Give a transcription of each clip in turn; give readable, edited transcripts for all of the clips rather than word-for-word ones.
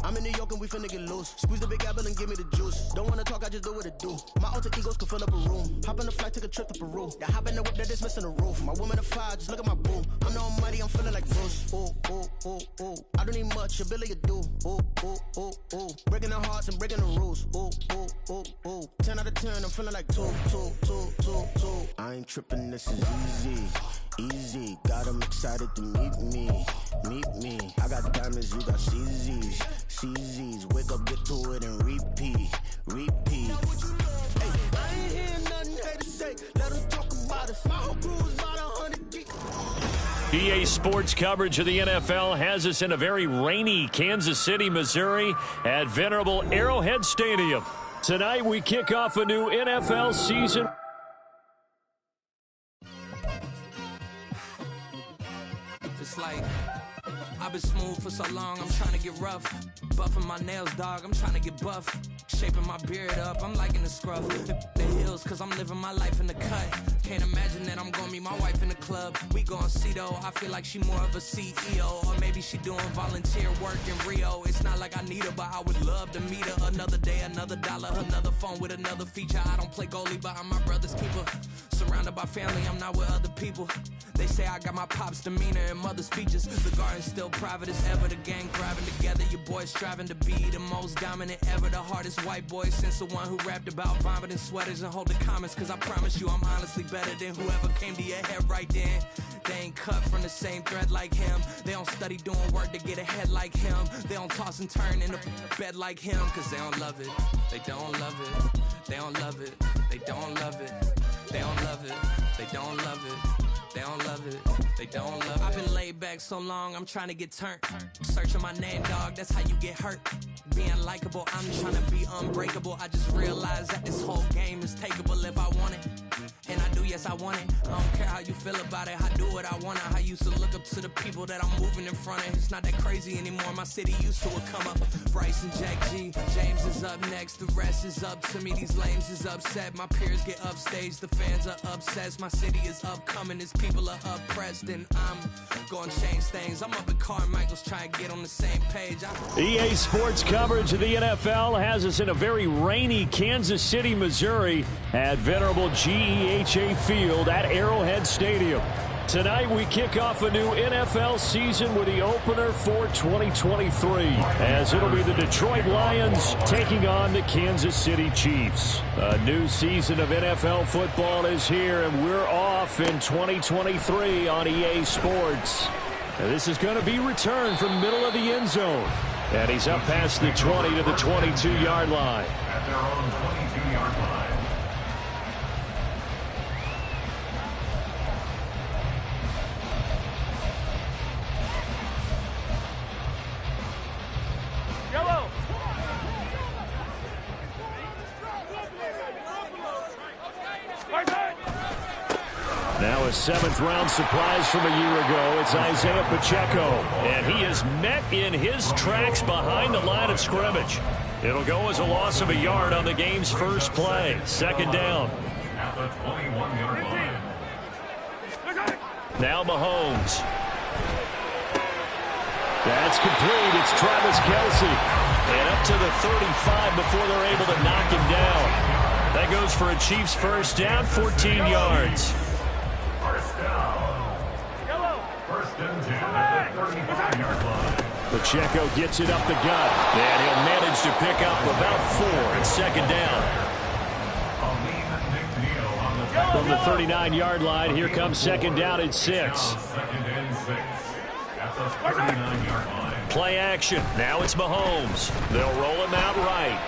I'm in New York and we finna get loose. Squeeze the big apple and give me the juice. Don't wanna talk, I just do what it do. My alter egos can fill up a room. Hop on the flight, take a trip to Peru. That hop in the whip that is missing the roof. My woman a fire, just look at my boo. I'm no money, I'm feeling like Bruce. Ooh, ooh, ooh, ooh. I don't need much, ability to do. Ooh, ooh, ooh, ooh. Breaking the hearts and breaking the rules. Ooh, ooh, ooh, ooh. 10 out of 10, I'm feeling like 2. I ain't tripping, this is easy. Easy, got them excited to meet me. I got diamonds, you got CZs. Wake up, get to it and repeat. Hey, I ain't hearing nothing hate to say. Let them talk about us. My whole crew is about 100 deep. EA Sports coverage of the NFL has us in a very rainy Kansas City, Missouri at venerable Arrowhead Stadium. Tonight we kick off a new NFL season. It's like I've been smooth for so long, I'm trying to get rough. Buffing my nails, dog, I'm trying to get buff. Shaping my beard up, I'm liking the scruff. The hills, cause I'm living my life in the cut. Can't imagine that I'm gonna meet my wife in the club. We gon' see though, I feel like she more of a CEO. Or maybe she doing volunteer work in Rio. It's not like I need her, but I would love to meet her. Another day, another dollar, another phone with another feature. I don't play goalie, but I'm my brother's keeper. Surrounded by family, I'm not with other people. They say I got my pop's demeanor and mother's features. The garden's still private as ever. The gang thriving together. Your boys striving to be the most dominant ever. The hardest white boy since the one who rapped about vomiting sweaters and holding comments. Cause I promise you I'm honestly better than whoever came to your head right then. They ain't cut from the same thread like him. They don't study doing work to get ahead like him. They don't toss and turn in the bed like him. Cause they don't love it. They don't love it. They don't love it. They don't love it. They don't love it. They don't love it. They don't love it, they don't love it. I've been laid back so long, I'm trying to get turned. Searching my name, dog, that's how you get hurt. Being likable, I'm trying to be unbreakable. I just realized that this whole game is takeable if I want it. And I do, yes, I want it. I don't care how you feel about it, I do what I want. I used to look up to the people that I'm moving in front of. It's not that crazy anymore, my city used to it come up. Bryce and Jack G, James is up next. The rest is up to me, these lames is upset. My peers get upstaged, the fans are obsessed. My city is upcoming, it's people are oppressed, and I'm gonna change things. I'm up at Carmichael's trying to get on the same page. EA Sports coverage of the NFL has us in a very rainy Kansas City, Missouri at venerable GEHA Field at Arrowhead Stadium. Tonight we kick off a new NFL season with the opener for 2023, as it'll be the Detroit Lions taking on the Kansas City Chiefs. A new season of NFL football is here, and we're off in 2023 on EA Sports. And this is going to be returned from middle of the end zone. And he's up past the 20 to the 22-yard line. At their own 22-yard line. Now a seventh-round surprise from a year ago. It's Isaiah Pacheco, and he is met in his tracks behind the line of scrimmage. It'll go as a loss of a yard on the game's first play. Second down. At the 21-yard line. Now Mahomes. That's complete. It's Travis Kelce. And up to the 35 before they're able to knock him down. That goes for a Chiefs first down, 14 yards. First down. First and 10 at the 35-yard line. Pacheco gets it up the gut, and he'll manage to pick up about 4 at second down. From the 39-yard line, here comes second down and 6. Second and 6 at the 39-yard line. Play action. Now it's Mahomes. They'll roll him out right.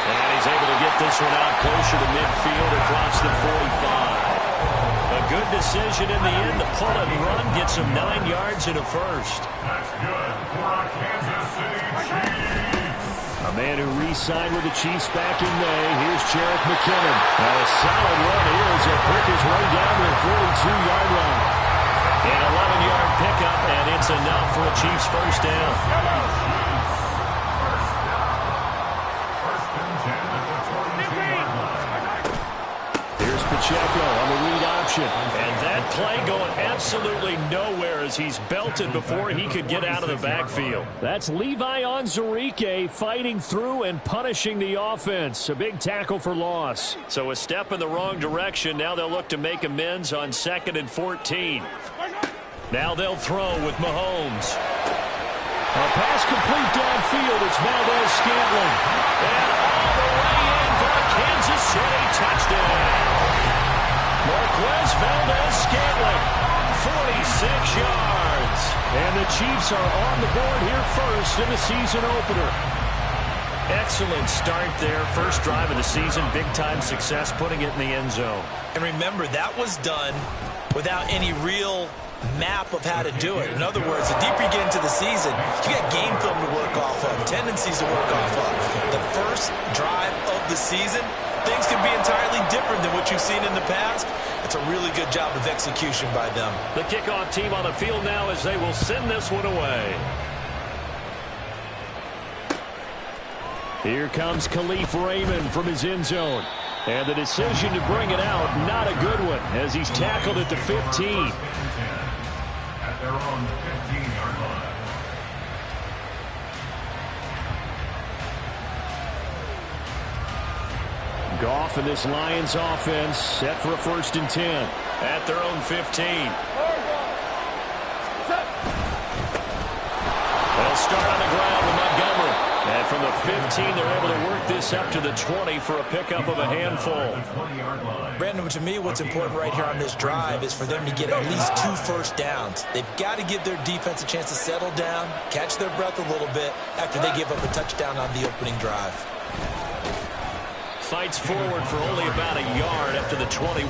And he's able to get this one out closer to midfield across the 45. A good decision in the end to pull and run, gets him 9 yards and a first. That's good for our Kansas City Chiefs. A man who re-signed with the Chiefs back in May. Here's Jerick McKinnon. Now a solid run here as he'll pick his way down to the 42-yard line. An 11-yard pickup, and it's enough for a Chiefs first down. Pacheco on the read option. And that play going absolutely nowhere as he's belted before he could get out of the backfield. That's Levi Onwuzurike fighting through and punishing the offense. A big tackle for loss. So a step in the wrong direction. Now they'll look to make amends on 2nd and 14. Now they'll throw with Mahomes. A pass complete downfield. It's Valdez-Scantling. And all the way in for a Kansas City touchdown. Marquez Valdez-Scantling, 46 yards. And the Chiefs are on the board here first in the season opener. Excellent start there. First drive of the season. Big-time success putting it in the end zone. And remember, that was done without any real map of how to do it. In other words, the deeper you get into the season, you got game film to work off of, tendencies to work off of. The first drive of the season, things can be entirely different than what you've seen in the past. It's a really good job of execution by them. The kickoff team on the field now as they will send this one away. Here comes Khalif Raymond from his end zone. And the decision to bring it out, not a good one, as he's tackled at the 15. At their own 15-yard line. Goff and this Lions offense set for a 1st and 10 at their own 15. They'll start on the ground with Montgomery. And from the 15, they're able to work this up to the 20 for a pickup of a handful. Brandon, to me, what's important right here on this drive is for them to get at least 2 first downs. They've got to give their defense a chance to settle down, catch their breath a little bit after they give up a touchdown on the opening drive. Fights forward for only about a yard after the 21.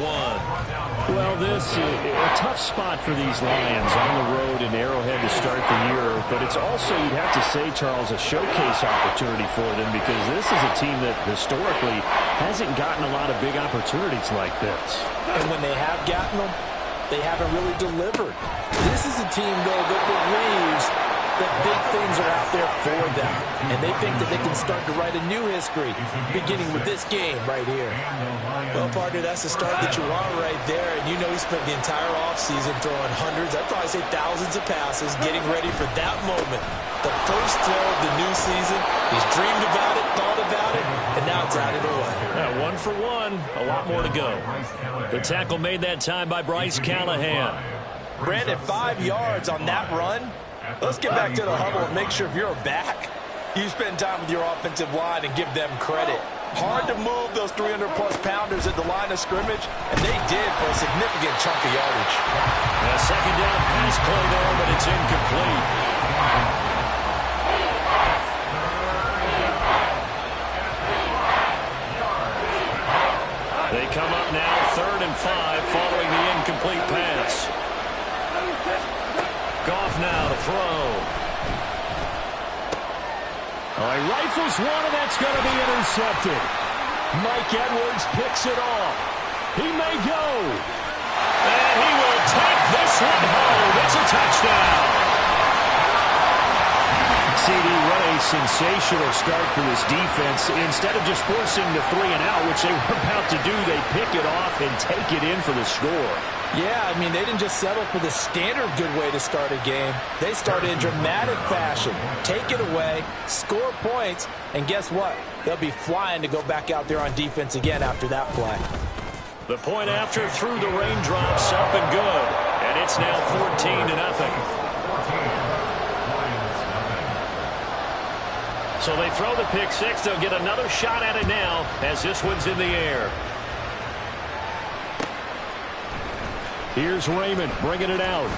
Well, this is a tough spot for these Lions on the road in Arrowhead to start the year. But it's also, you'd have to say, Charles, a showcase opportunity for them because this is a team that historically hasn't gotten a lot of big opportunities like this. And when they have gotten them, they haven't really delivered. This is a team, though, that believes that big things are out there for them. And they think that they can start to write a new history, beginning with this game right here. Well, partner, that's the start that you want right there. And you know he spent the entire offseason throwing hundreds, I'd probably say thousands of passes, getting ready for that moment. The first throw of the new season. He's dreamed about it, thought about it, and now it's out of the way. Yeah, 1 for 1. A lot more to go. The tackle made that time by Bryce Callahan. Brandon, 5 yards on that run. Let's get back to the huddle and make sure if you're a back, you spend time with your offensive line and give them credit. Hard to move those 300-plus pounders at the line of scrimmage, and they did for a significant chunk of yardage. A second down pass play there, but it's incomplete. They come up now 3rd and 5 following the incomplete pass. Goff now to throw. He rifles one, and that's going to be intercepted. Mike Edwards picks it off. He may go. And he will take this one home. It's a touchdown. CD, what a sensational start for this defense. Instead of just forcing the 3-and-out, which they were about to do, they pick it off and take it in for the score. Yeah, I mean, they didn't just settle for the standard good way to start a game. They started in dramatic fashion. Take it away, score points, and guess what? They'll be flying to go back out there on defense again after that play. The point after through the raindrops up and good. And it's now 14-0. So they throw the pick six. They'll get another shot at it now as this one's in the air. Here's Raymond bringing it out.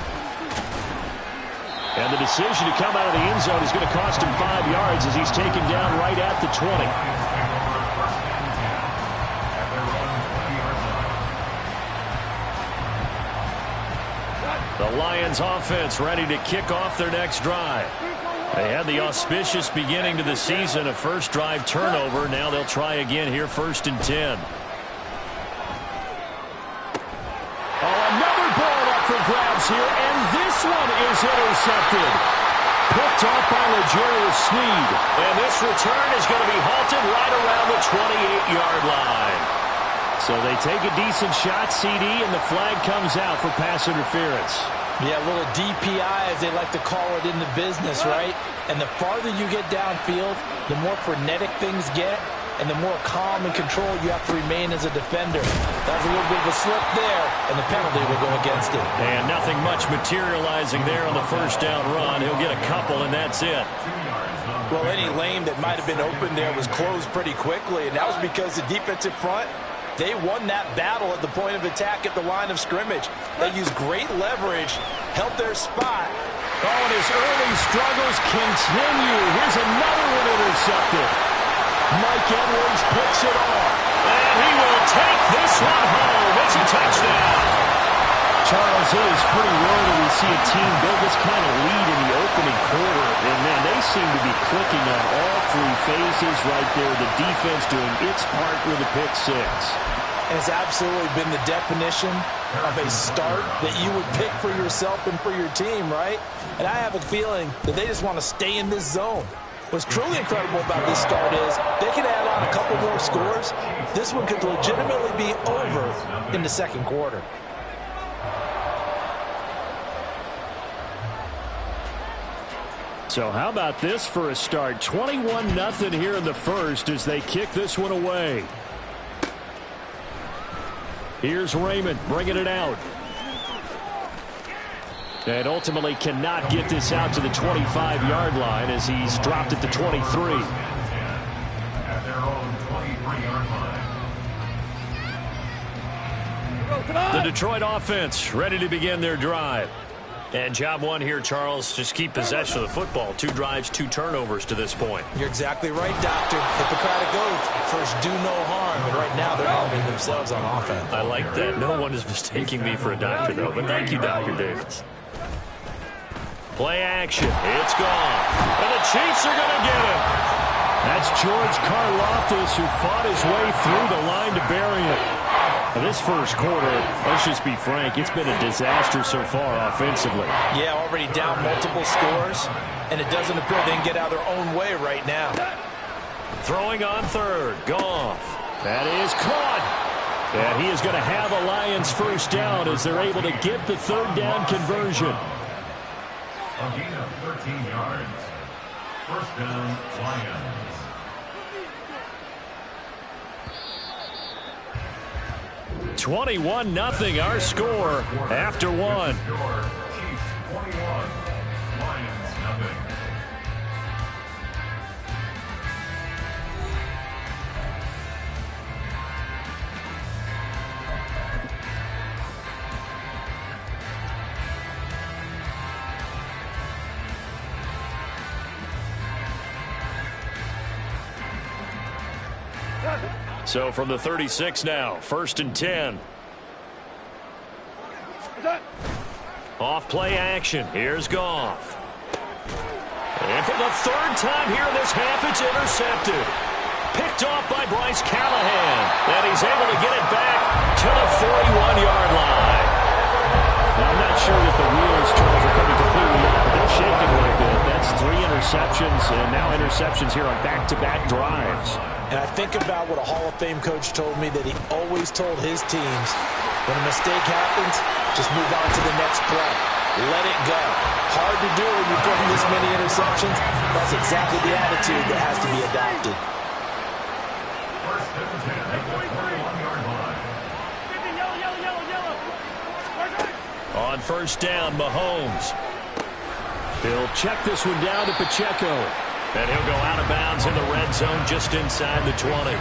And the decision to come out of the end zone is going to cost him 5 yards as he's taken down right at the 20. The Lions offense ready to kick off their next drive. They had the auspicious beginning to the season, a first drive turnover. Now they'll try again here, 1st and 10. Another ball up for grabs here, and this one is intercepted. Picked off by L'Jarius Sneed. And this return is going to be halted right around the 28-yard line. So they take a decent shot, CD, and the flag comes out for pass interference. Yeah, a little DPI, as they like to call it in the business, right? And the farther you get downfield, the more frenetic things get, and the more calm and control you have to remain as a defender. That was a little bit of a slip there, and the penalty will go against it. And nothing much materializing there on the first down run. He'll get a couple, and that's it. Well, any lane that might have been open there was closed pretty quickly, and that was because the defensive front, they won that battle at the point of attack at the line of scrimmage. They used great leverage, held their spot. Oh, and his early struggles continue. Here's another one intercepted. Mike Edwards picks it off. And he will take this one home. It's a touchdown. Charles, it is pretty rare that we see a team build this kind of lead in the opening quarter. And, man, they seem to be clicking on all three phases right there. The defense doing its part with a pick six. It's absolutely been the definition of a start that you would pick for yourself and for your team, right? And I have a feeling that they just want to stay in this zone. What's truly incredible about this start is they can add on a couple more scores. This one could legitimately be over in the second quarter. So how about this for a start? 21-0 here in the first as they kick this one away. Here's Raymond bringing it out. And ultimately cannot get this out to the 25-yard line as he's dropped at the 23. At their own 23-yard line. The Detroit offense ready to begin their drive. And job one here, Charles, just keep possession of the football. 2 drives, 2 turnovers to this point. You're exactly right, Doctor. Hippocratic oath. First, do no harm. And right now, they're harming themselves on offense. I like that. No one is mistaking me for a doctor, though. But thank you, Dr. Davis. Play action. It's gone. And the Chiefs are going to get him. That's George Karlaftis, who fought his way through the line to bury it. Now, this first quarter, let's just be frank, it's been a disaster so far offensively. Yeah, already down multiple scores, and it doesn't appear they can get out of their own way right now. Throwing on third. Goff. That is caught. And he is going to have a Lions first down as they're able to get the third down conversion. A gain of 13 yards. First down, Lions. 21-0 our score after one. Chiefs 21, Lions nothing. So from the 36 now, 1st and 10. Off play action. Here's Goff. And for the 3rd time here in this half, it's intercepted. Picked off by Bryce Callahan. And he's able to get it back to the 41-yard line. Now, I'm not sure that the wheels, Charles, are coming completely off, but they're shaking a little bit. That's 3 interceptions, and now interceptions here on back-to-back drives. And I think about what a Hall of Fame coach told me that he always told his teams, when a mistake happens, just move on to the next play. Let it go. Hard to do when you're throwing this many interceptions. That's exactly the attitude that has to be adopted. First and 10 at the 41-yard line. On first down, Mahomes. He'll check this one down to Pacheco. And he'll go out of bounds in the red zone just inside the 20.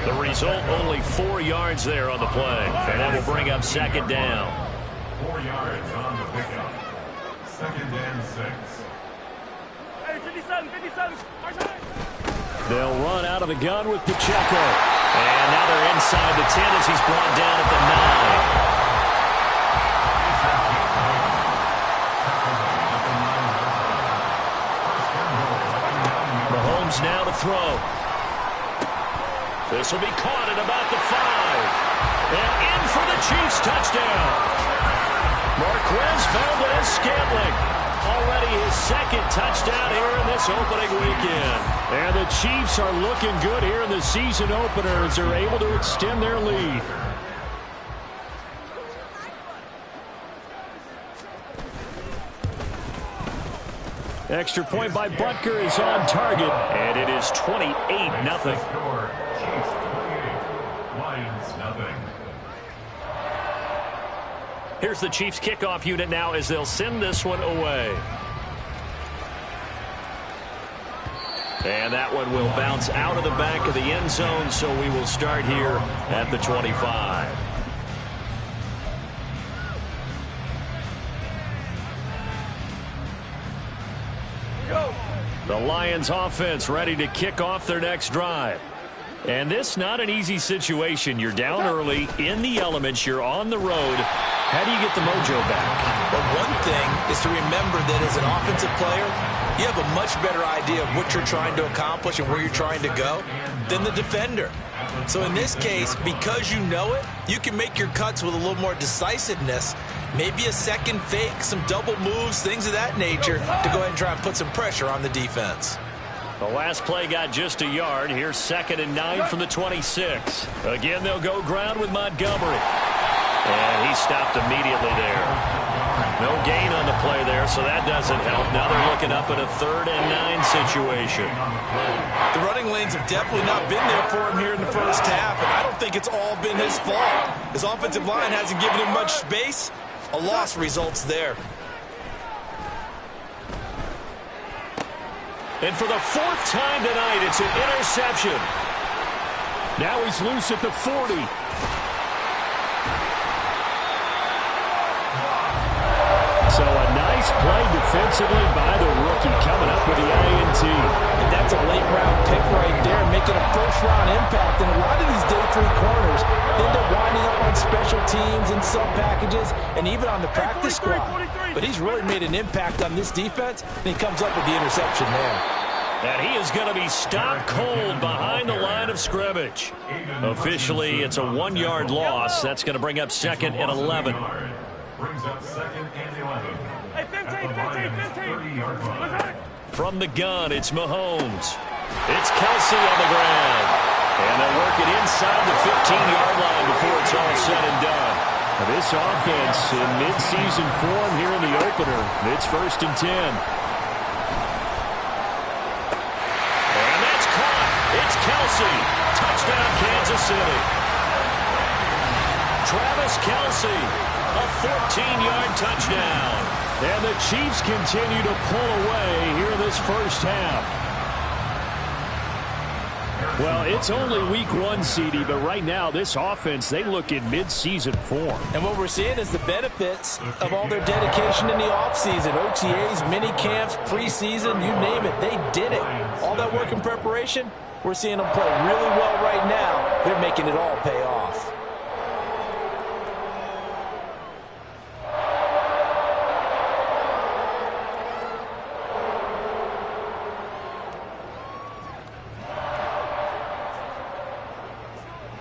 The result, only 4 yards there on the play. And that will bring up 2nd down. 4 yards on the pickup. 2nd and 6. They'll run out of the gun with Pacheco. And now they're inside the 10 as he's brought down at the 9. Now to throw. This will be caught at about the 5. And in for the Chiefs touchdown. Marquez Valdez-Scantling. Already his 2nd touchdown here in this this opening weekend. And the Chiefs are looking good here in the season opener as they're able to extend their lead. Extra point by Butker is on target, and it is 28-0. Chiefs 28, Lions nothing. Here's the Chiefs kickoff unit now as they'll send this one away. And that one will bounce out of the back of the end zone, so we will start here at the 25. The Lions offense ready to kick off their next drive. And this not an easy situation. You're down early, in the elements, you're on the road. How do you get the mojo back? Well, one thing is to remember that as an offensive player, you have a much better idea of what you're trying to accomplish and where you're trying to go than the defender. So in this case, because you know it, you can make your cuts with a little more decisiveness. Maybe a second fake, some double moves, things of that nature to go ahead and try and put some pressure on the defense. The last play got just a yard. Here's 2nd and 9 from the 26. Again, they'll go ground with Montgomery. And he stopped immediately there. No gain on the play there, so that doesn't help. Now they're looking up at a 3rd and 9 situation. The running lanes have definitely not been there for him here in the first half, and I don't think it's all been his fault. His offensive line hasn't given him much space. A loss results there. And for the 4th time tonight, it's an interception. Now he's loose at the 40. So a nice play defensively by the rookie coming up with the INT. And that's a late-round pick right there, making a first-round impact. And a lot of these day 3 corners end up winding up on special teams and sub packages and even on the practice squad. But he's really made an impact on this defense, and he comes up with the interception there. And he is going to be stopped cold behind the line of scrimmage. Officially, it's a 1-yard loss. That's going to bring up 2nd and 11. Brings up 2nd and 11. Hey, 15. From the gun, it's Mahomes. It's Kelsey on the ground. And they'll work it inside the 15-yard line before it's all said and done. Now this offense in mid-season form here in the opener. It's 1st and 10. And that's caught. It's Kelsey. Touchdown, Kansas City. Travis Kelsey. A 14-yard touchdown. And the Chiefs continue to pull away here in this first half. Well, it's only week 1, CD, but right now this offense, they look in mid-season form. And what we're seeing is the benefits of all their dedication in the offseason. OTAs, mini camps, preseason, you name it, they did it. All that work in preparation, we're seeing them play really well right now. They're making it all pay off.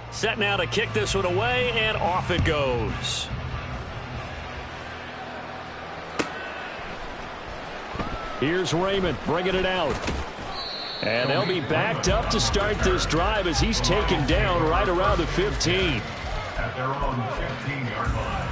Set now to kick this one away, and off it goes. Here's Raymond bringing it out. And they'll be backed up to start this drive as he's taken down right around the 15. At their own 15-yard line.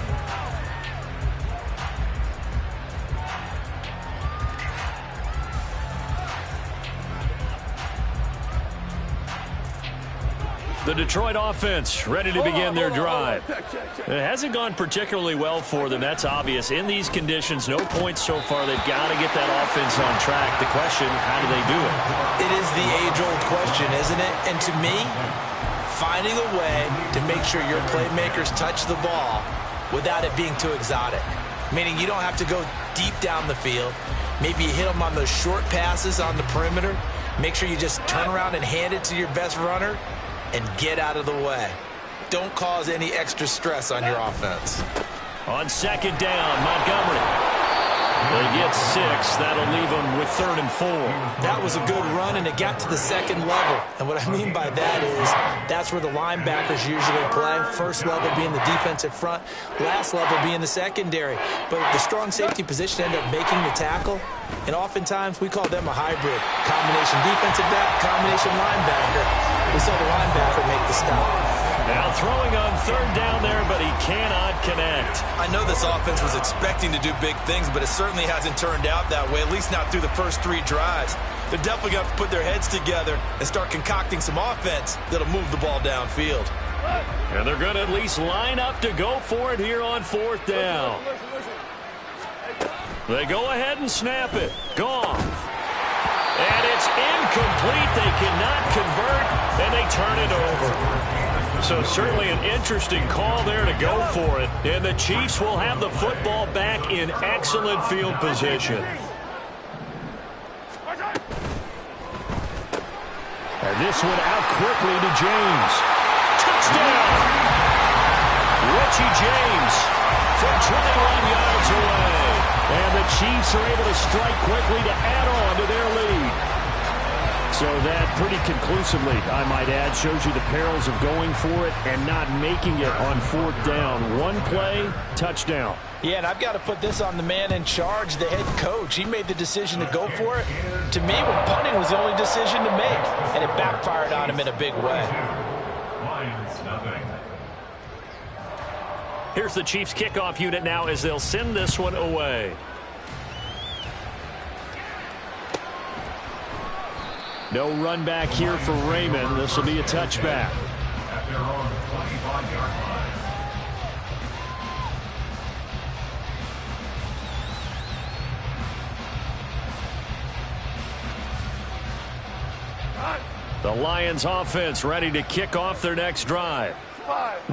The Detroit offense ready to begin their drive. It hasn't gone particularly well for them, that's obvious. In these conditions, no points so far. They've got to get that offense on track. The question, how do they do it? It is the age-old question, isn't it? And to me, finding a way to make sure your playmakers touch the ball without it being too exotic. Meaning you don't have to go deep down the field. Maybe you hit them on those short passes on the perimeter. Make sure you just turn around and hand it to your best runner and get out of the way. Don't cause any extra stress on your offense. On 2nd down, Montgomery. They get 6. That'll leave them with 3rd and 4. That was a good run, and it got to the second level. And what I mean by that is that's where the linebackers usually play. First level being the defensive front, last level being the secondary. But the strong safety position ended up making the tackle, and oftentimes we call them a hybrid. Combination defensive back, combination linebacker. We saw the linebacker make the stop. Now throwing on 3rd down there, but he cannot connect. I know this offense was expecting to do big things, but it certainly hasn't turned out that way, at least not through the first 3 drives. They're definitely going to have to put their heads together and start concocting some offense that'll move the ball downfield. And they're going to at least line up to go for it here on 4th down. They go ahead and snap it. Gone. And it's incomplete. They cannot convert, and they turn it over. So certainly an interesting call there to go for it. And the Chiefs will have the football back in excellent field position. And this one out quickly to James. Touchdown! Richie James from 21 yards away. And the Chiefs are able to strike quickly to add on to their lead. So that pretty conclusively, I might add, shows you the perils of going for it and not making it on 4th down. One play, touchdown. Yeah, and I've got to put this on the man in charge, the head coach. He made the decision to go for it. To me, when punting was the only decision to make, and it backfired on him in a big way. Here's the Chiefs kickoff unit now as they'll send this one away. No run back here for Raymond. This will be a touchback. At their own 25-yard line. The Lions offense ready to kick off their next drive.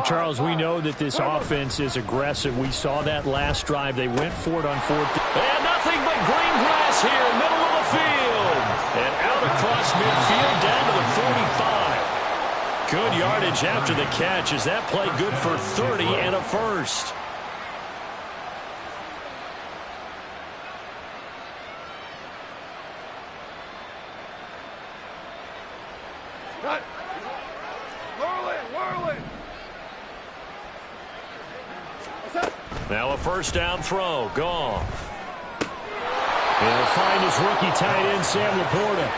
Charles, we know that this offense is aggressive. We saw that last drive. They went for it on 4th. And nothing but green grass here, middle of the field. And out across midfield down to the 45. Good yardage after the catch. Is that play good for 30 and a first? Now a first down throw. Goff. He'll find his rookie tight end, Sam Laporta.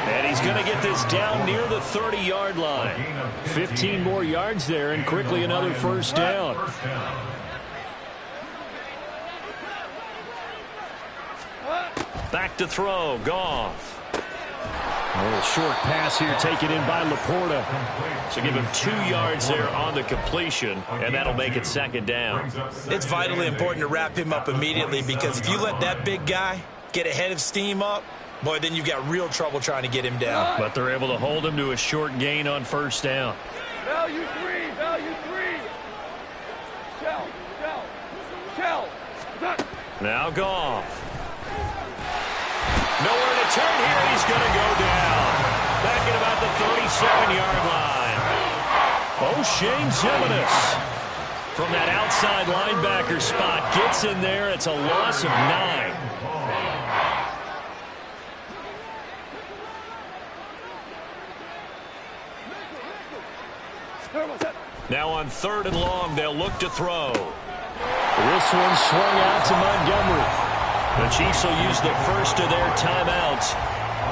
And he's going to get this down near the 30-yard line. 15 more yards there, and quickly another first down. Back to throw. Goff. A little short pass here taken in by Laporta. So give him 2 yards there on the completion, and that'll make it 2nd down. It's vitally important to wrap him up immediately, because if you let that big guy get ahead of steam up, boy, then you've got real trouble trying to get him down. But they're able to hold him to a short gain on first down. Value 3, value 3. Shell. Now Goff. Nowhere to turn here. He's going to go down. Back at about the 37-yard line. O'Shane Ximines from that outside linebacker spot gets in there. It's a loss of 9. Now on 3rd and long, they'll look to throw. This one swung out to Montgomery. The Chiefs will use the first of their timeouts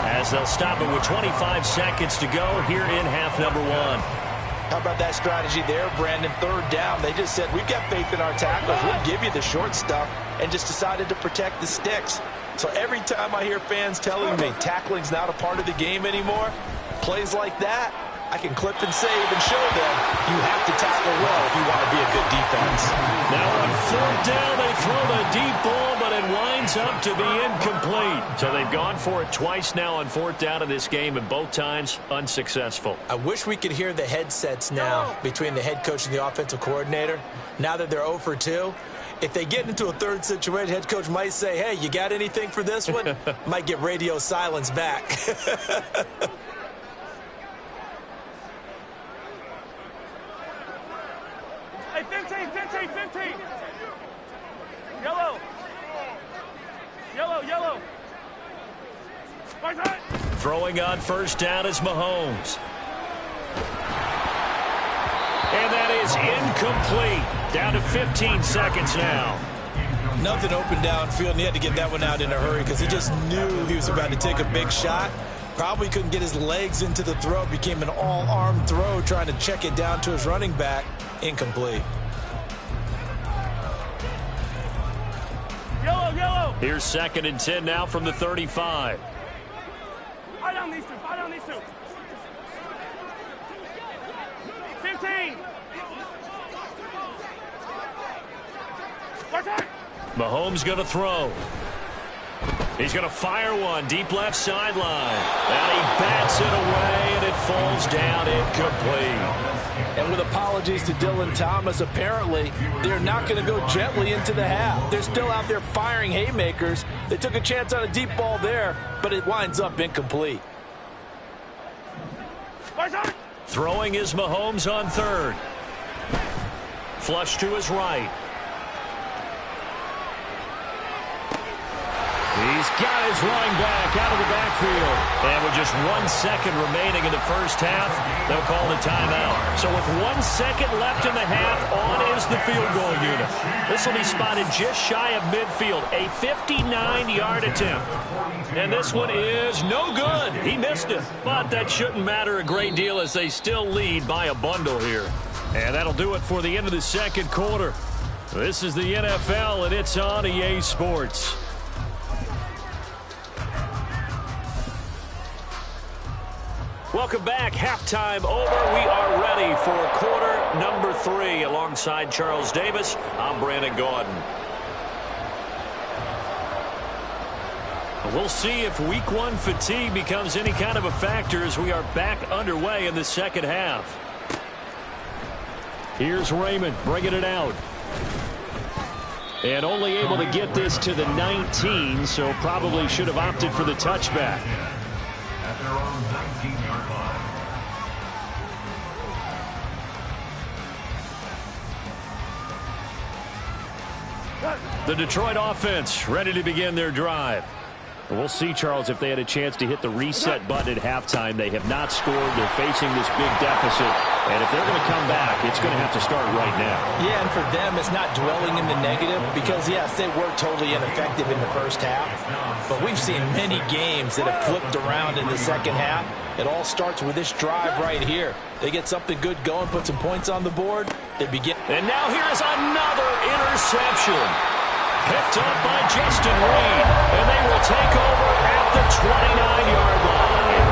as they'll stop it with 25 seconds to go here in half number 1. How about that strategy there, Brandon? 3rd down. They just said, we've got faith in our tackles. We'll give you the short stuff, and just decided to protect the sticks. So every time I hear fans telling me tackling's not a part of the game anymore, plays like that, I can clip and save and show them you have to tackle well if you want to be a good defense. Now on 4th down, they throw the deep ball, but it winds up to be incomplete. So they've gone for it twice now on 4th down in this game, and both times unsuccessful. I wish we could hear the headsets now between the head coach and the offensive coordinator. Now that they're 0 for 2, if they get into a 3rd situation, head coach might say, hey, you got anything for this one? Might get radio silence back. Hey, 15. Yellow. Throwing on first down is Mahomes. And that is incomplete. Down to 15 seconds now. Nothing open downfield, and he had to get that one out in a hurry because he just knew he was about to take a big shot. Probably couldn't get his legs into the throw. Became an all-arm throw, trying to check it down to his running back. Incomplete. Yellow. Here's 2nd and 10 now from the 35. Fight on these two. 15. Mahomes going to throw. He's going to fire one deep left sideline. And he bats it away, and it falls down incomplete. And with apologies to Dylan Thomas, apparently they're not going to go gently into the half. They're still out there firing haymakers. They took a chance on a deep ball there, but it winds up incomplete. Throwing is Mahomes on 3rd. Flush to his right. He's got his running back out of the backfield. And with just 1 second remaining in the first half, they'll call the timeout. So with 1 second left in the half, on is the field goal unit. This will be spotted just shy of midfield, a 59-yard attempt. And this one is no good. He missed it. But that shouldn't matter a great deal as they still lead by a bundle here. And that'll do it for the end of the second quarter. This is the NFL, and it's on EA Sports. Welcome back. Halftime over. We are ready for quarter number 3. Alongside Charles Davis, I'm Brandon Gaudin. We'll see if week 1 fatigue becomes any kind of a factor as we are back underway in the second half. Here's Raymond bringing it out. And only able to get this to the 19, so probably should have opted for the touchback. At their own 19-yard line. The Detroit offense ready to begin their drive. We'll see, Charles, if they had a chance to hit the reset button at halftime. They have not scored. They're facing this big deficit. And if they're going to come back, it's going to have to start right now. Yeah, and for them, it's not dwelling in the negative because, yes, they were totally ineffective in the first half. But we've seen many games that have flipped around in the second half. It all starts with this drive right here. They get something good going, put some points on the board. They begin. And now here's another interception. Picked up by Justin Reed, and they will take over at the 29-yard line.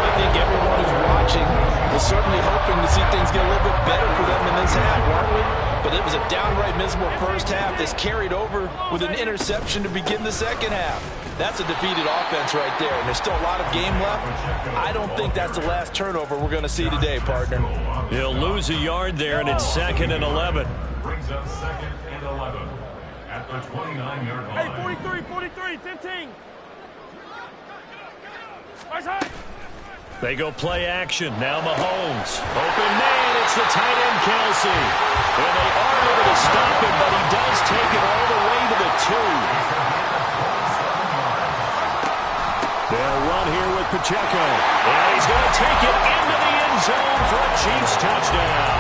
I think everyone who's watching is certainly hoping to see things get a little bit better for them in this half, weren't we? But it was a downright miserable first half that's carried over with an interception to begin the second half. That's a defeated offense right there, and there's still a lot of game left. I don't think that's the last turnover we're going to see today, partner. He'll lose a yard there, and it's 2nd and 11. Brings up 2nd and 11. At the 29-yard line. Hey, 43, 15. They go play action. Now Mahomes. Open man. It's the tight end, Kelsey. And they are able to stop him, but he does take it all the way to the 2. They'll run here with Pacheco. And he's going to take it into the end zone for a Chiefs touchdown.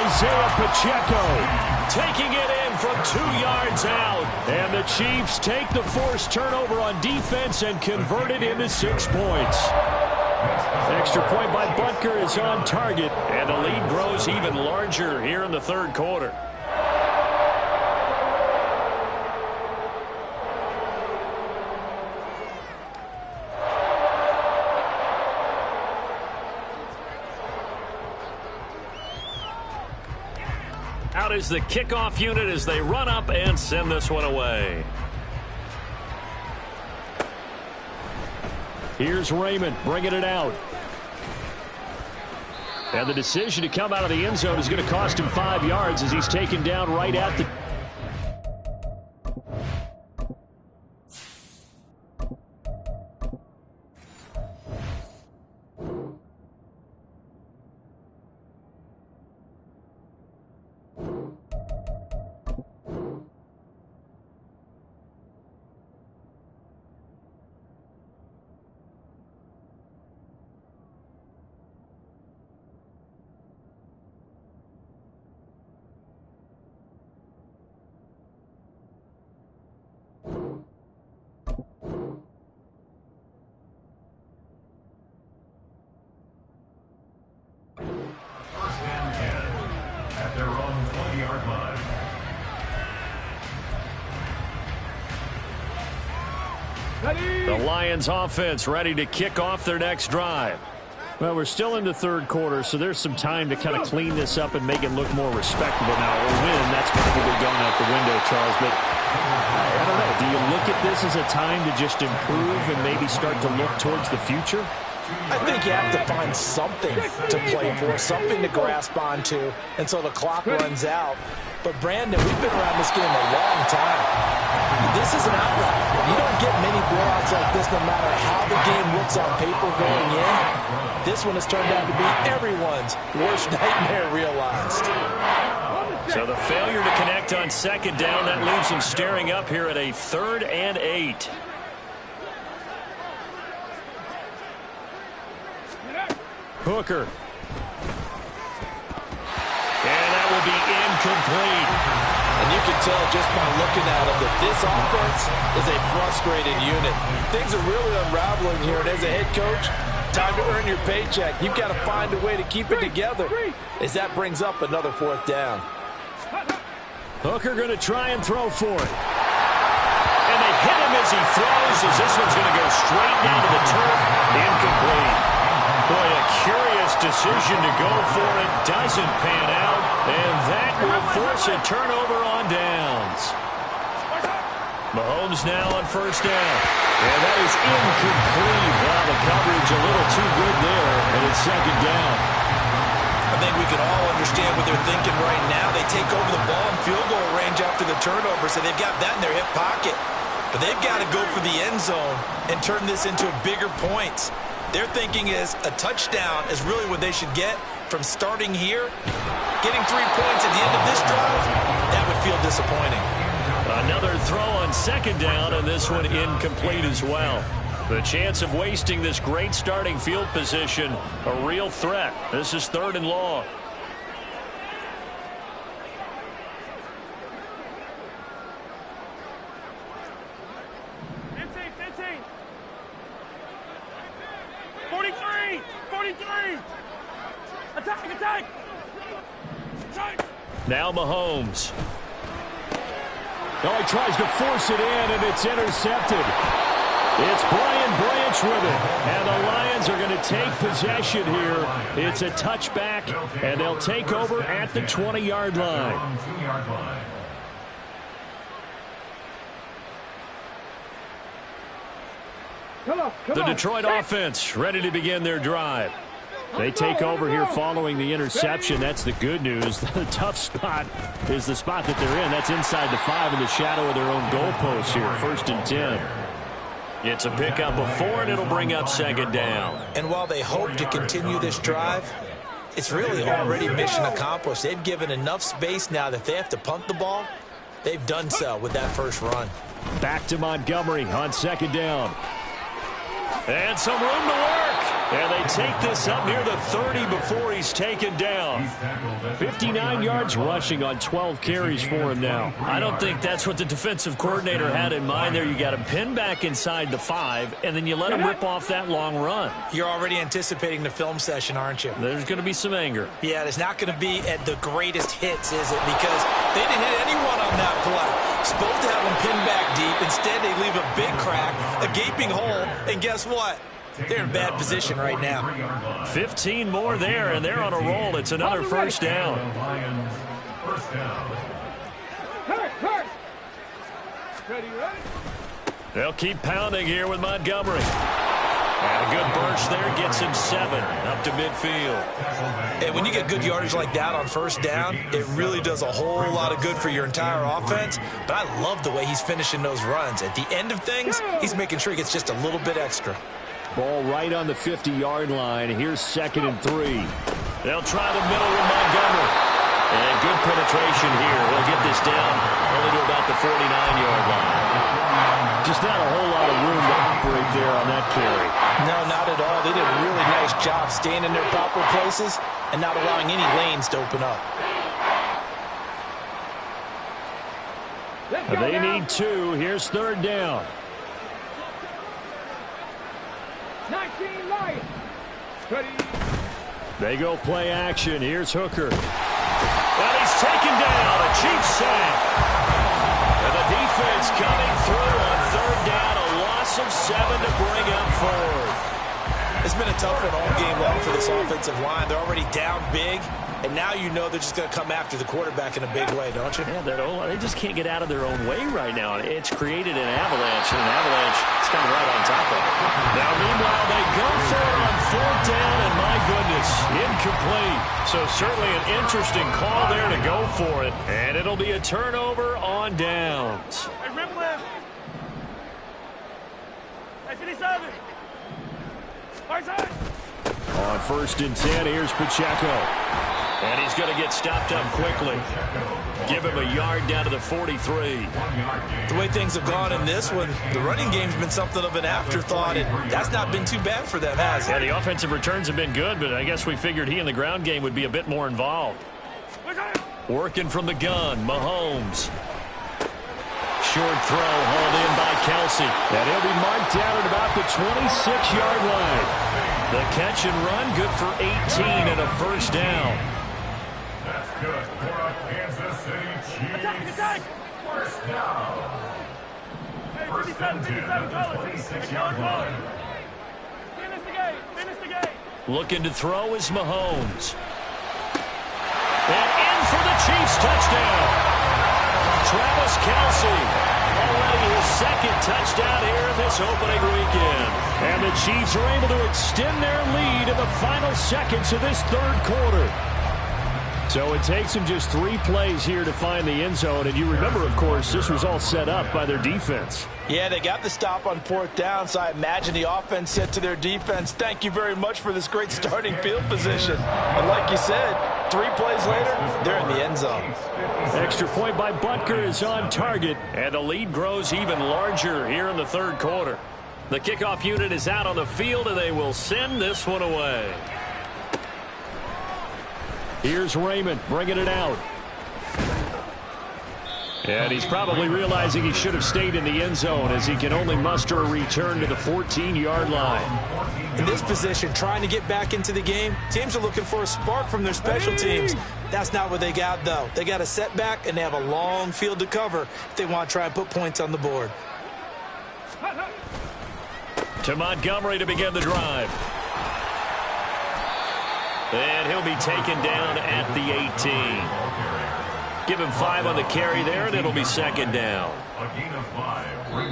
Isaiah Pacheco taking it in from 2 yards out. And the Chiefs take the forced turnover on defense and convert it into 6 points. Extra point by Butker is on target, and the lead grows even larger here in the third quarter. Out is the kickoff unit as they run up and send this one away. Here's Raymond bringing it out. And the decision to come out of the end zone is going to cost him 5 yards as he's taken down right at the... The Lions offense ready to kick off their next drive. Well, we're still in the third quarter, so there's some time to kind of clean this up and make it look more respectable. Now, a win, that's probably going out the window, Charles. But I don't know. Do you look at this as a time to just improve and maybe start to look towards the future? I think you have to find something to play for, something to grasp onto until the clock runs out. But, Brandon, we've been around this game a long time. This is an outlier. You don't get many blowouts like this no matter how the game looks on paper going in. This one has turned out to be everyone's worst nightmare realized. So the failure to connect on second down, that leaves them staring up here at a 3rd and 8. Hooker. And that will be incomplete. And you can tell just by looking at them that this offense is a frustrated unit. Things are really unraveling here, and as a head coach, time to earn your paycheck. You've got to find a way to keep it together as that brings up another 4th down. Hooker going to try and throw for it. And they hit him as he throws, as this one's going to go straight down to the turf. Incomplete. Boy, a curious decision to go for it. Doesn't pan out. And that will force a turnover on downs. Mahomes now on 1st down. And that is incomplete. Wow, the coverage a little too good there. And it's 2nd down. I think we can all understand what they're thinking right now. They take over the ball in field goal range after the turnover, so they've got that in their hip pocket. But they've got to go for the end zone and turn this into bigger points. Their thinking is a touchdown is really what they should get from starting here. Getting 3 points at the end of this drive, that would feel disappointing. Another throw on 2nd down, and this one incomplete as well. The chance of wasting this great starting field position, a real threat. This is 3rd and long. Now Mahomes. Oh, he tries to force it in, and it's intercepted. It's Brian Branch with it. And the Lions are going to take possession here. It's a touchback, and they'll take over at the 20-yard line. The Detroit offense ready to begin their drive. They take over here following the interception. That's the good news. The tough spot is the spot that they're in. That's inside the 5 in the shadow of their own goalpost here. 1st and 10. It's a pickup of 4, and it'll bring up 2nd down. And while they hope to continue this drive, it's really already mission accomplished. They've given enough space now that they have to punt the ball. They've done so with that first run. Back to Montgomery on 2nd down. And some room to work. And they take this up near the 30 before he's taken down. 59 yards rushing on 12 carries for him now. I don't think that's what the defensive coordinator had in mind there. You got him pinned back inside the 5, and then you let him rip off that long run. You're already anticipating the film session, aren't you? There's going to be some anger. Yeah, it's not going to be at the greatest hits, is it? Because they didn't hit anyone on that play. Supposed to have him pinned back deep. Instead, they leave a big crack, a gaping hole, and guess what? They're in bad position right now. 15 more there, and they're on a roll. It's another 1st down. They'll keep pounding here with Montgomery. And a good burst there gets him 7 up to midfield. And when you get good yardage like that on 1st down, it really does a whole lot of good for your entire offense. But I love the way he's finishing those runs. At the end of things, he's making sure he gets just a little bit extra. Ball right on the 50-yard line. Here's 2nd and 3. They'll try the middle with Montgomery. And good penetration here. They'll get this down only to about the 49-yard line. Just not a whole lot of room to operate there on that carry. No, not at all. They did a really nice job staying in their proper places and not allowing any lanes to open up. They need 2. Here's 3rd down. 19 Lions. They go play action. Here's Hooker. And he's taken down. A Chiefs sack. And the defense coming through on 3rd down. A loss loss of 7 to bring up 4th. It's been a tough one all game long for this offensive line. They're already down big, and now you know they're just going to come after the quarterback in a big way, don't you? Yeah, they just can't get out of their own way right now. It's created an avalanche, and an avalanche is coming right on top of it. Now, meanwhile, they go for it on 4th down, and my goodness, incomplete. So certainly an interesting call there to go for it, and it'll be a turnover on downs. Hey, rip left. Hey, 57. Right side. On 1st and 10, here's Pacheco. And he's going to get stopped up quickly. Give him a yard down to the 43. The way things have gone in this one, the running game's been something of an afterthought, and that's not been too bad for them, has it? Yeah, the offensive returns have been good, but I guess we figured he in the ground game would be a bit more involved. Working from the gun, Mahomes. Short throw hauled in by Kelsey. And he'll be marked down at about the 26-yard line. The catch and run, good for 18 and a 1st down. That's good for a Kansas City Chiefs. Attack! 1st down. Hey, 1st and 10 at the 26-yard line. Finish the game! Finish the game! Looking to throw is Mahomes. And in for the Chiefs touchdown. Travis Kelsey, already his 2nd touchdown here in this opening weekend. And the Chiefs are able to extend their lead in the final seconds of this 3rd quarter. So it takes them just 3 plays here to find the end zone. And you remember, of course, this was all set up by their defense. Yeah, they got the stop on 4th down, so I imagine the offense said to their defense, thank you very much for this great starting field position. And like you said, 3 plays later, they're in the end zone. Extra point by Butker is on target, and the lead grows even larger here in the 3rd quarter. The kickoff unit is out on the field, and they will send this one away. Here's Raymond bringing it out. And he's probably realizing he should have stayed in the end zone as he can only muster a return to the 14-yard line. In this position, trying to get back into the game, teams are looking for a spark from their special teams. That's not what they got, though. They got a setback, and they have a long field to cover if they want to try and put points on the board. To Montgomery to begin the drive. And he'll be taken down at the 18. Give him 5 on the carry there, and it'll be 2nd down.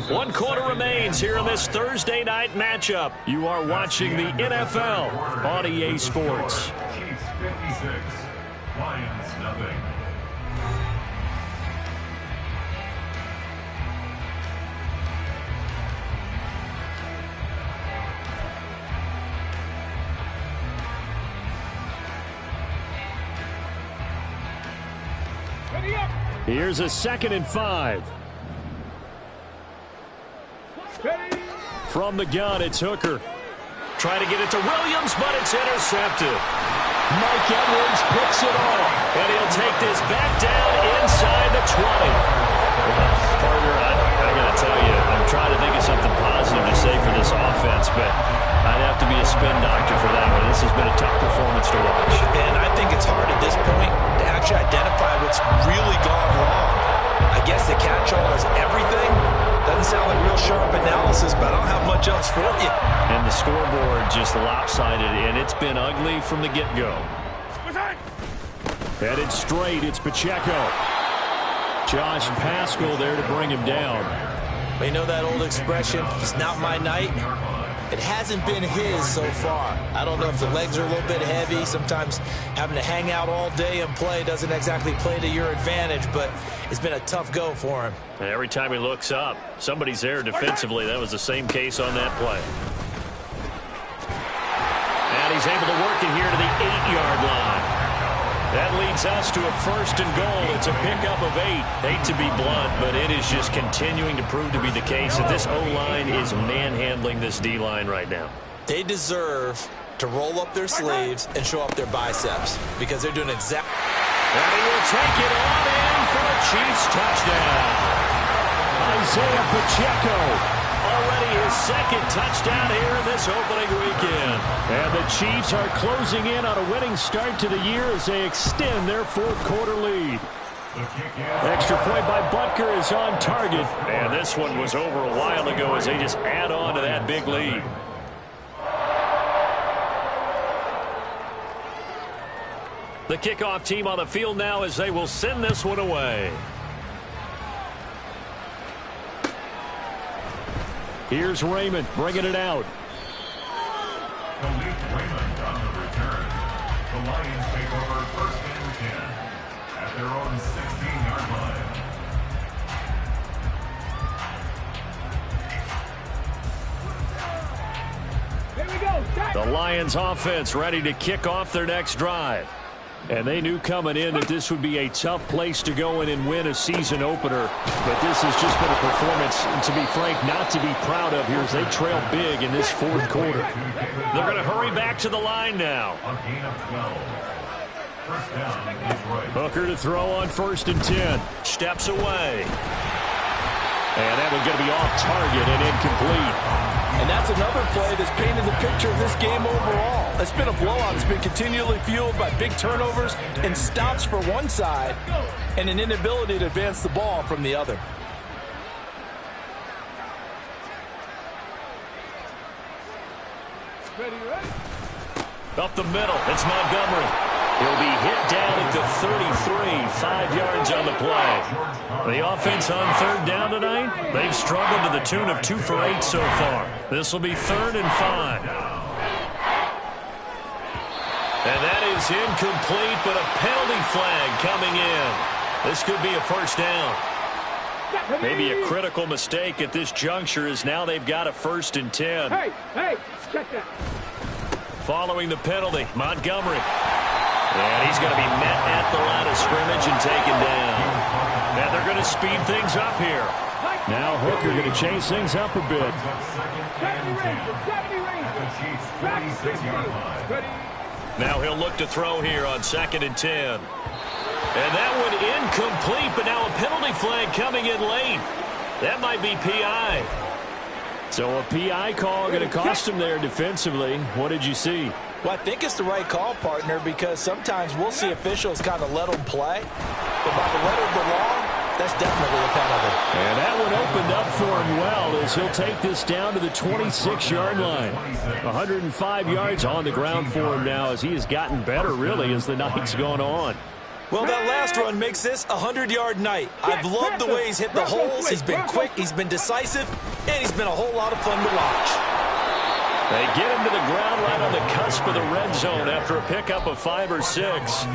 1 quarter remains here in this Thursday night matchup. You are watching the NFL on EA Sports. Chiefs 56, Lions nothing. Here's a 2nd and 5. From the gun, it's Hooker. Trying to get it to Williams, but it's intercepted. Mike Edwards picks it off, and he'll take this back down inside the 20. Partner, I got to tell you, I'm trying to think of something positive to say for this offense, but I'd have to be a spin doctor for that one. This has been a tough performance to watch. And I think it's hard at this point to actually identify what's really gone wrong. I guess the catch-all is everything. Doesn't sound like real sharp analysis, but I don't have much else for you. And the scoreboard just lopsided, and it's been ugly from the get-go. Headed straight, it's Pacheco. Josh Paschal there to bring him down. You know that old expression, it's not my night? It hasn't been his so far. I don't know if the legs are a little bit heavy. Sometimes having to hang out all day and play doesn't exactly play to your advantage, but it's been a tough go for him. And every time he looks up, somebody's there defensively. That was the same case on that play. And he's able to work it here to the 8-yard line. That leads us to a 1st and goal. It's a pickup of 8. Hate to be blunt, but it is just continuing to prove to be the case that this O-line is manhandling this D-line right now. They deserve to roll up their sleeves and show up their biceps because they're doing exactly. And he will take it on in for a Chiefs touchdown. Isaiah Pacheco. Already his 2nd touchdown here in this opening weekend. And the Chiefs are closing in on a winning start to the year as they extend their 4th quarter lead. Extra point by Butker is on target. And this one was over a while ago as they just add on to that big lead. The kickoff team on the field now as they will send this one away. Here's Raymond bringing it out. Khalif Raymond on the return. The Lions take over 1st and 10 at their own 16-yard line. Here we go. The Lions offense ready to kick off their next drive. And they knew coming in that this would be a tough place to go in and win a season opener. But this has just been a performance, to be frank, not to be proud of here as they trail big in this 4th quarter. They're going to hurry back to the line now. A gain of 12. First down is right. Hooker to throw on 1st and 10. Steps away. And that one's going to be off target and incomplete. And that's another play that's painted the picture of this game overall. It's been a blowout. It's been continually fueled by big turnovers and stops for one side and an inability to advance the ball from the other. Up the middle, it's Montgomery. He'll be hit down at the 33, 5 yards on the play. The offense on 3rd down tonight, they've struggled to the tune of 2 for 8 so far. This will be 3rd and 5. And that is incomplete, but a penalty flag coming in. This could be a 1st down. Maybe a critical mistake at this juncture as now they've got a 1st and 10. Hey, check that. Following the penalty, Montgomery. And he's going to be met at the line of scrimmage and taken down. And they're going to speed things up here. Now Hooker going to change things up a bit. Now he'll look to throw here on 2nd and 10. And that one incomplete, but now a penalty flag coming in late. That might be PI. So a PI call going to cost him there defensively. What did you see? Well, I think it's the right call, partner, because sometimes we'll see officials kind of let them play. But by the letter of the law, that's definitely a penalty. And that one opened up for him well as he'll take this down to the 26-yard line. 105 yards on the ground for him now as he has gotten better, really, as the night's gone on. Well, that last run makes this a 100-yard night. I've loved the way he's hit the holes. He's been quick, he's been decisive, and he's been a whole lot of fun to watch. They get him to the ground right on the cusp of the red zone after a pickup of 5 or 6.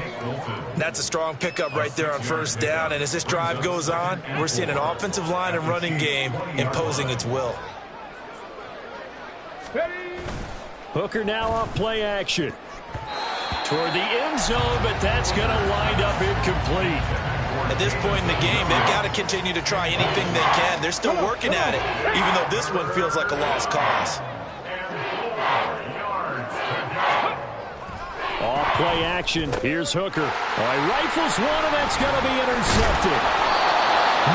That's a strong pickup right there on 1st down, and as this drive goes on, we're seeing an offensive line and running game imposing its will. Hooker now off play action. Toward the end zone, but that's going to wind up incomplete. At this point in the game, they've got to continue to try anything they can. They're still working at it, even though this one feels like a lost cause. Off play action. Here's Hooker. He rifles one, and that's going to be intercepted.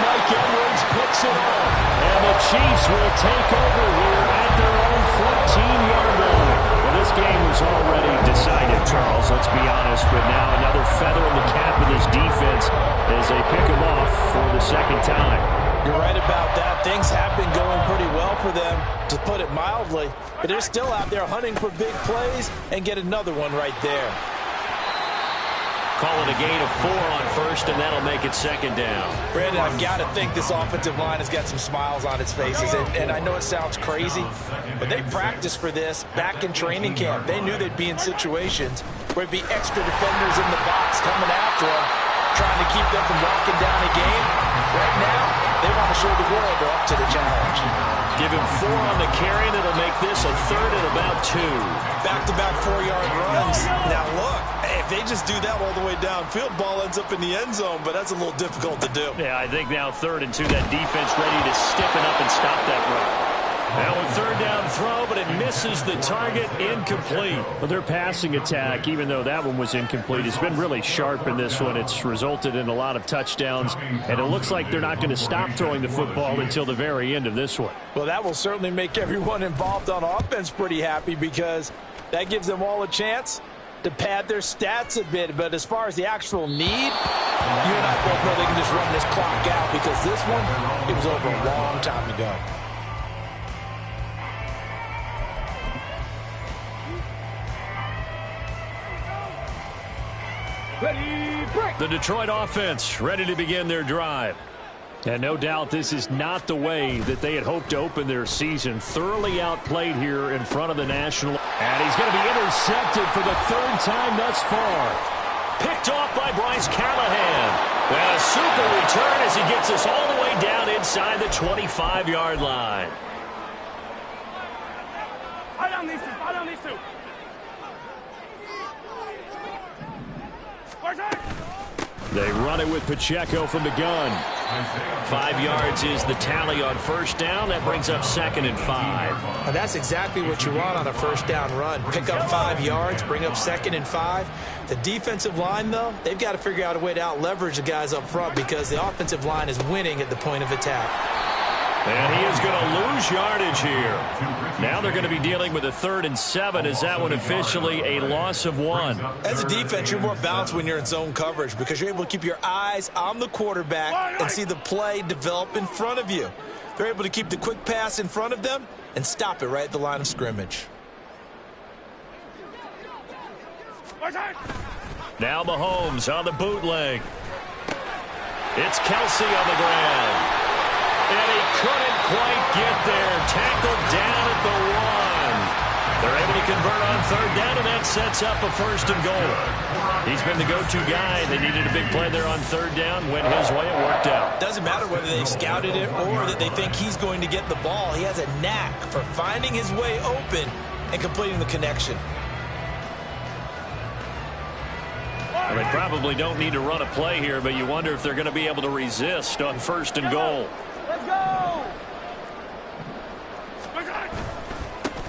Mike Edwards picks it up, and the Chiefs will take over here at their own 14-yard line. Well, this game was already decided, Charles, let's be honest, but now another feather in the cap of this defense as they pick him off for the 2nd time. You're right about that. Things have been going pretty well for them, to put it mildly, but they're still out there hunting for big plays and get another one right there. Call it a gain of 4 on 1st, and that'll make it 2nd down. Brandon, I've got to think this offensive line has got some smiles on its faces, and I know it sounds crazy, but they practiced for this back in training camp. They knew they'd be in situations where it'd be extra defenders in the box coming after them, trying to keep them from locking down a game. Right now, they want to show the world they're up to the challenge. Give him 4 on the carry, and it'll make this a 3rd and about 2. Back-to-back 4-yard runs. Now look, if they just do that all the way downfield, ball ends up in the end zone, but that's a little difficult to do. Yeah, I think now 3rd and 2, that defense ready to stiffen up and stop that run. Now a 3rd down throw, but it misses the target, incomplete. But their passing attack, even though that one was incomplete, has been really sharp in this one. It's resulted in a lot of touchdowns, and it looks like they're not going to stop throwing the football until the very end of this one. Well, that will certainly make everyone involved on offense pretty happy because that gives them all a chance to pad their stats a bit, but as far as the actual need, you and I both know they can just run this clock out because this one, it was over a long time ago. Ready, break. The Detroit offense ready to begin their drive. And no doubt this is not the way that they had hoped to open their season. Thoroughly outplayed here in front of the National. And he's going to be intercepted for the third time thus far. Picked off by Bryce Callahan. And a super return as he gets us all the way down inside the 25-yard line. Hold on these two. Hold on these two. They run it with Pacheco from the gun. 5 yards is the tally on first down. That brings up 2nd and 5. And that's exactly what you want on a first down run. Pick up 5 yards, bring up 2nd and 5. The defensive line, though, they've got to figure out a way to out-leverage the guys up front because the offensive line is winning at the point of attack. And he is going to lose yardage here. Now they're going to be dealing with a 3rd and 7. Is that one officially a loss of 1? As a defense, you're more balanced when you're in zone coverage because you're able to keep your eyes on the quarterback and see the play develop in front of you. They're able to keep the quick pass in front of them and stop it right at the line of scrimmage. Now Mahomes on the bootleg. It's Kelsey on the ground. And he couldn't quite get there. Tackled down at the 1. They're able to convert on 3rd down, and that sets up a 1st and goal. He's been the go-to guy. They needed a big play there on 3rd down. Went his way. It worked out. Doesn't matter whether they scouted it or that they think he's going to get the ball. He has a knack for finding his way open and completing the connection. Well, they probably don't need to run a play here, but you wonder if they're going to be able to resist on 1st and goal. Let's go.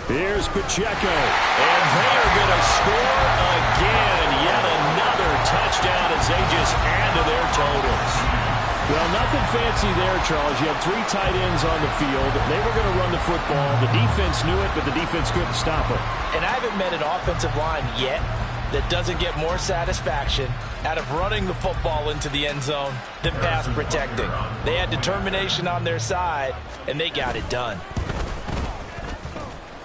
Here's Pacheco. And they are going to score again. Yet another touchdown as they just add to their totals. Well, nothing fancy there, Charles. You had 3 tight ends on the field. They were going to run the football. The defense knew it, but the defense couldn't stop it. And I haven't met an offensive line yet that doesn't get more satisfaction out of running the football into the end zone than pass protecting. They had determination on their side, and they got it done.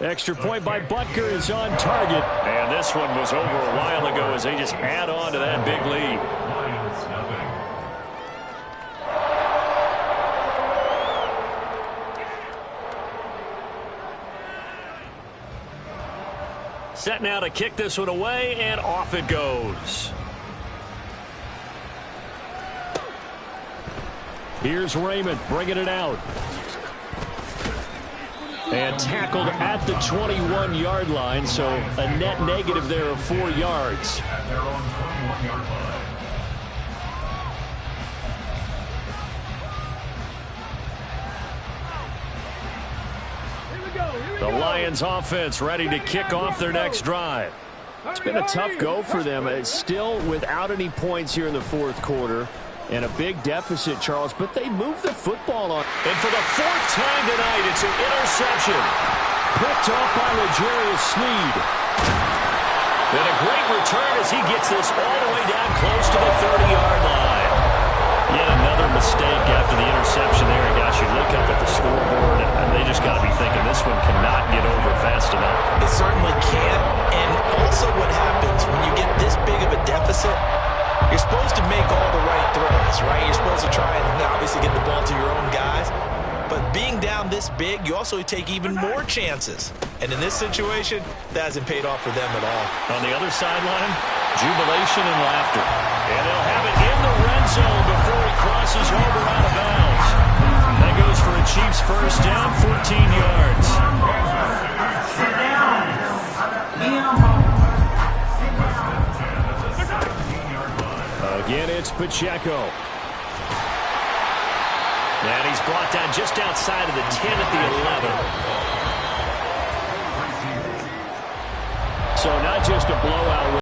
Extra point by Butker is on target. And this one was over a while ago as they just add on to that big lead. Set now to kick this one away, and off it goes. Here's Raymond bringing it out. And tackled at the 21-yard line, so a net negative there of 4 yards. At their own 21-yard line. The Lions offense ready to kick off their next drive. It's been a tough go for them. It's still without any points here in the 4th quarter. And a big deficit, Charles, but they move the football on. And for the 4th time tonight, it's an interception. Picked off by L'Jarius Sneed. And a great return as he gets this all the way down close to the 30-yard line. Yet another mistake after the interception there. And gosh, you look up at the scoreboard, and they just got to be thinking this one cannot get over fast enough. It certainly can't. And also what happens when you get this big of a deficit, you're supposed to make all the right throws, right? You're supposed to try and obviously get the ball to your own guys. But being down this big, you also take even more chances. And in this situation, that hasn't paid off for them at all. On the other sideline, jubilation and laughter. And they'll have it in the red zone before he crosses over out of bounds. That goes for a Chiefs first down, 14 yards. Sit down. Again, it's Pacheco. And he's brought down just outside of the 10 at the 11. So not just a blowout.